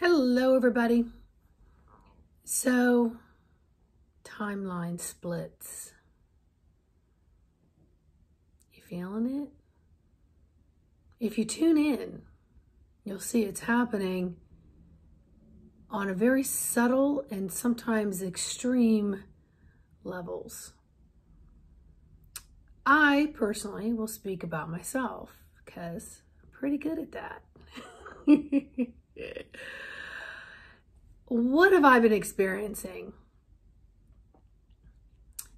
Hello, everybody. So, timeline splits. You feeling it? If you tune in, you'll see it's happening on a very subtle and sometimes extreme levels. I personally will speak about myself because I'm pretty good at that. What have I been experiencing?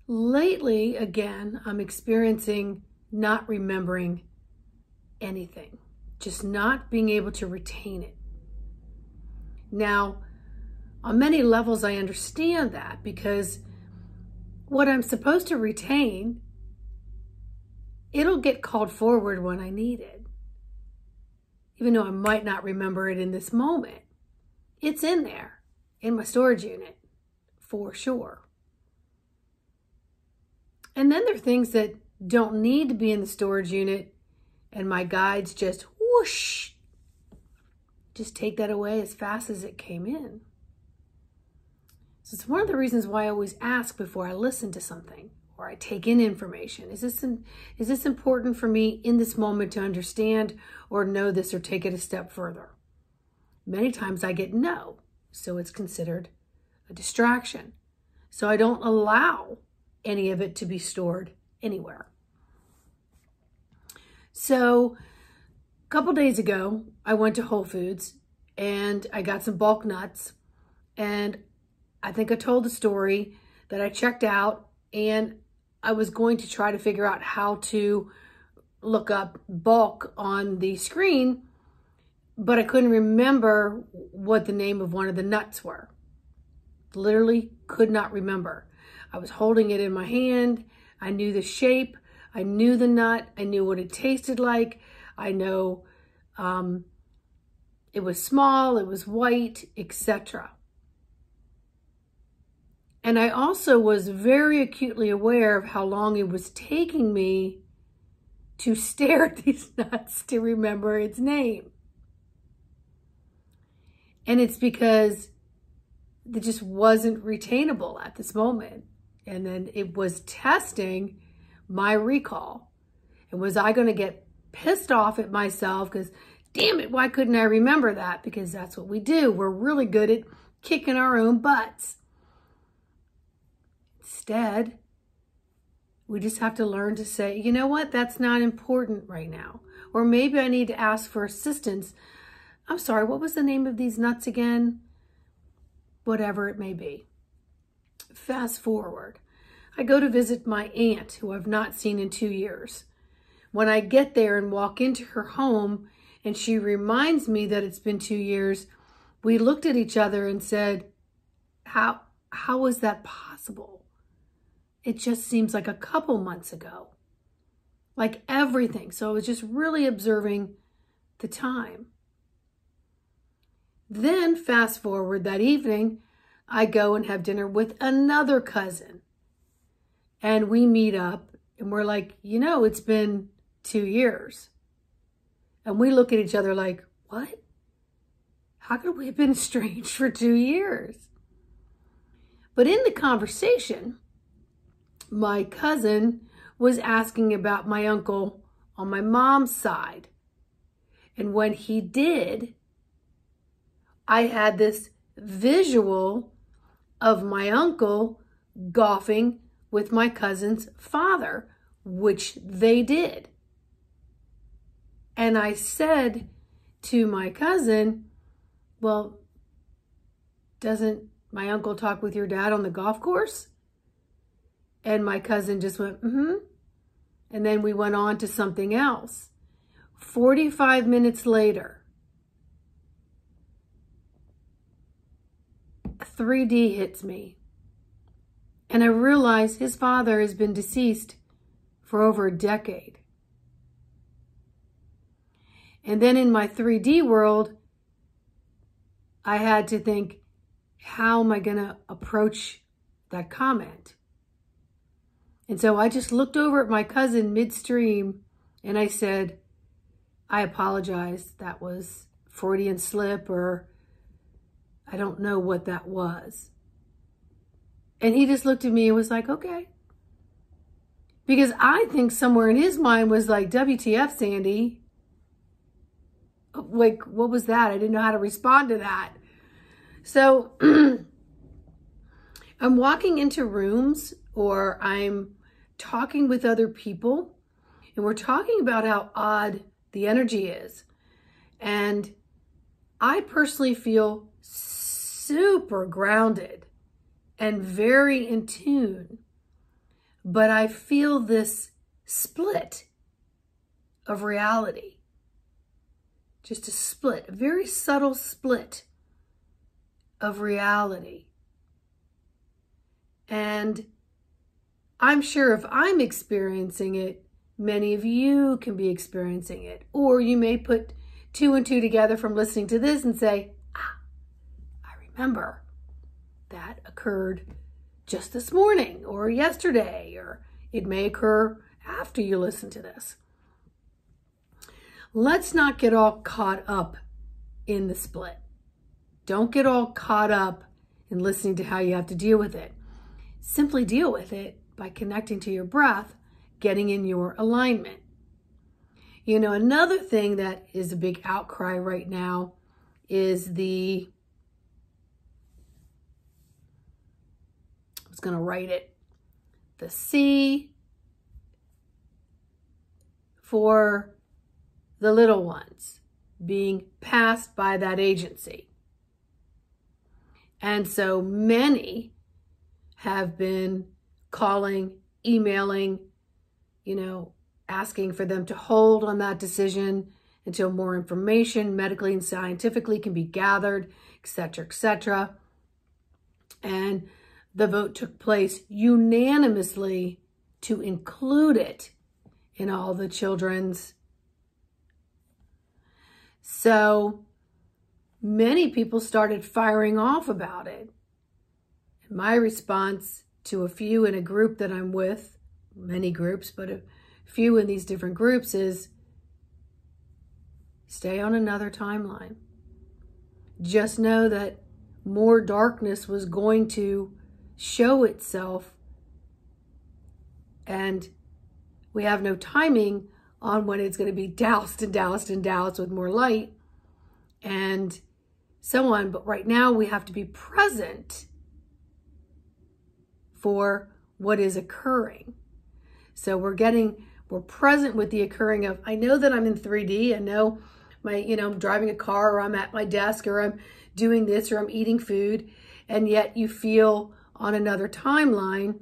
Lately, again, I'm experiencing not remembering anything, just not being able to retain it. Now, on many levels, I understand that because what I'm supposed to retain, it'll get called forward when I need it. Even though I might not remember it in this moment, it's in there. In my storage unit, for sure. And then there are things that don't need to be in the storage unit, and my guides just whoosh, just take that away as fast as it came in. So it's one of the reasons why I always ask before I listen to something or I take in information. Is this important for me in this moment to understand or know this or take it a step further? Many times I get no. So it's considered a distraction. So I don't allow any of it to be stored anywhere. So a couple days ago, I went to Whole Foods and I got some bulk nuts. And I think I told the story that I checked out and I was going to try to figure out how to look up bulk on the screen, but I couldn't remember what the name of one of the nuts were. Literally could not remember. I was holding it in my hand. I knew the shape. I knew the nut. I knew what it tasted like. I know it was small, it was white, etc. And I also was very acutely aware of how long it was taking me to stare at these nuts to remember its name. And it's because it just wasn't retainable at this moment. And then it was testing my recall. And was I going to get pissed off at myself because, damn it, why couldn't I remember that? Because that's what we do. We're really good at kicking our own butts. Instead, we just have to learn to say, you know what, that's not important right now. Or maybe I need to ask for assistance. I'm sorry, what was the name of these nuts again? Whatever it may be. Fast forward. I go to visit my aunt, who I've not seen in 2 years. When I get there and walk into her home, and she reminds me that it's been 2 years, we looked at each other and said, how is that possible? It just seems like a couple months ago. Like everything. So I was just really observing the time. Then fast forward that evening, I go and have dinner with another cousin. And we meet up and we're like, you know, it's been 2 years. And we look at each other like, what? How could we have been estranged for 2 years? But in the conversation, my cousin was asking about my uncle on my mom's side. And when he did, I had this visual of my uncle golfing with my cousin's father, which they did. And I said to my cousin, well, doesn't my uncle talk with your dad on the golf course? And my cousin just went, mm-hmm. And then we went on to something else. 45 minutes later, 3D hits me. And I realize his father has been deceased for over a decade. And then in my 3D world, I had to think, how am I going to approach that comment? And so I just looked over at my cousin midstream and I said, I apologize. That was Freudian slip, or I don't know what that was. And he just looked at me and was like, okay. Because I think somewhere in his mind was like, WTF, Sandy? Like, what was that? I didn't know how to respond to that. So I'm walking into rooms or I'm talking with other people and we're talking about how odd the energy is. And I personally feel super grounded and very in tune, but I feel this split of reality. Just a split, a very subtle split of reality. And I'm sure if I'm experiencing it, many of you can be experiencing it. Or you may put 2 and 2 together from listening to this and say, I remember that occurred just this morning or yesterday, or it may occur after you listen to this. Let's not get all caught up in the split. Don't get all caught up in listening to how you have to deal with it. Simply deal with it by connecting to your breath, getting in your alignment. You know, another thing that is a big outcry right now is I was going to write it, the C for the little ones being passed by that agency. And so many have been calling, emailing, asking for them to hold on that decision until more information medically and scientifically can be gathered, etc., etc. And the vote took place unanimously to include it in all the children's. So many people started firing off about it. And my response to a few in a group that I'm with, many groups, but a few in these different groups, is stay on another timeline. Just know that more darkness was going to show itself, and we have no timing on when it's going to be doused and doused and doused with more light and so on. But right now we have to be present for what is occurring. So we're present with the occurring of, I know that I'm in 3D. I know I'm driving a car, or I'm at my desk, or I'm doing this, or I'm eating food, and yet you feel on another timeline.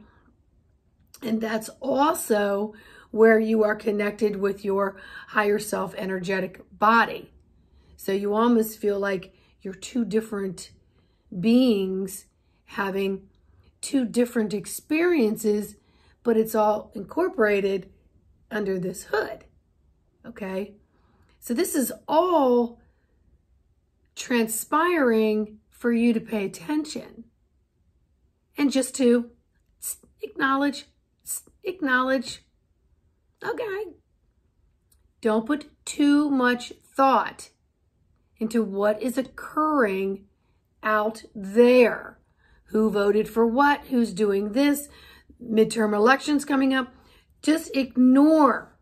And that's also where you are connected with your higher self energetic body. So you almost feel like you're two different beings having two different experiences, but it's all incorporated under this hood. Okay? So this is all transpiring for you to pay attention and just to acknowledge. Okay. Don't put too much thought into what is occurring out there. Who voted for what? Who's doing this? Midterm elections coming up. Just ignore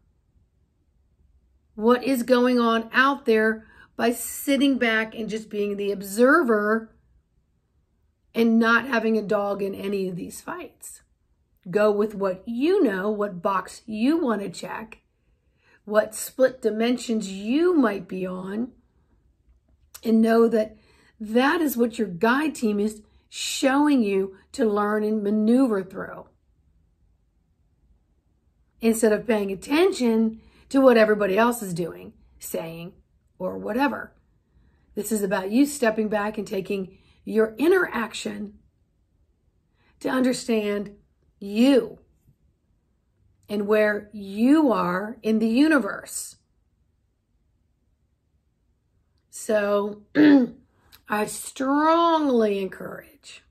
what is going on out there by sitting back and just being the observer and not having a dog in any of these fights. Go with what you know, what box you want to check, what split dimensions you might be on, and know that that is what your guide team is showing you to learn and maneuver through. Instead of paying attention to what everybody else is doing, saying, or whatever. This is about you stepping back and taking your inner action to understand you and where you are in the universe. So I strongly encourage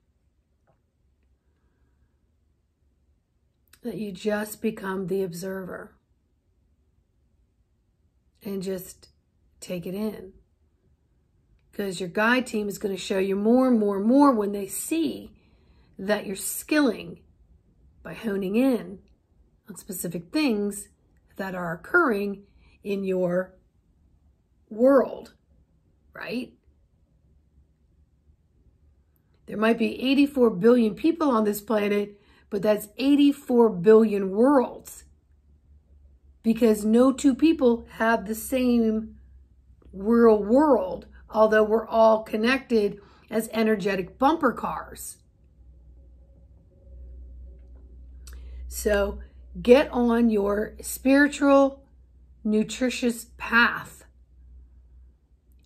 that you just become the observer and just take it in. because your guide team is going to show you more and more and more when they see that you're skilling by honing in on specific things that are occurring in your world, right? There might be 84 billion people on this planet, but that's 84 billion worlds, because no two people have the same real world, although we're all connected as energetic bumper cars. So get on your spiritual, nutritious path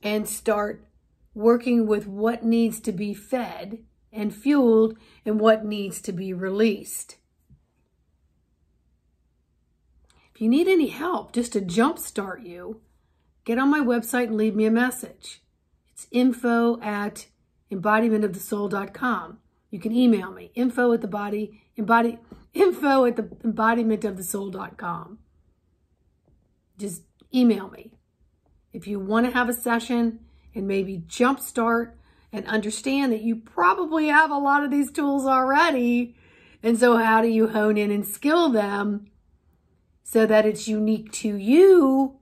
and start working with what needs to be fed and fueled and what needs to be released. If you need any help just to jumpstart you, get on my website and leave me a message. It's info@embodimentofthesoul.com. You can email me, info@embodimentofthesoul.com. Just email me. If you want to have a session and maybe jumpstart and understand that you probably have a lot of these tools already, and so how do you hone in and skill them so that it's unique to you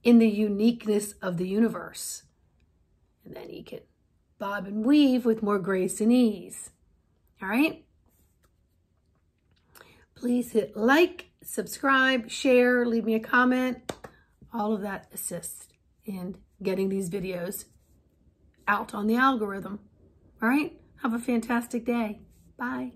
in the uniqueness of the universe? And then you can bob and weave with more grace and ease. All right? Please hit like, subscribe, share, leave me a comment. All of that assists in getting these videos out on the algorithm. All right? Have a fantastic day. Bye.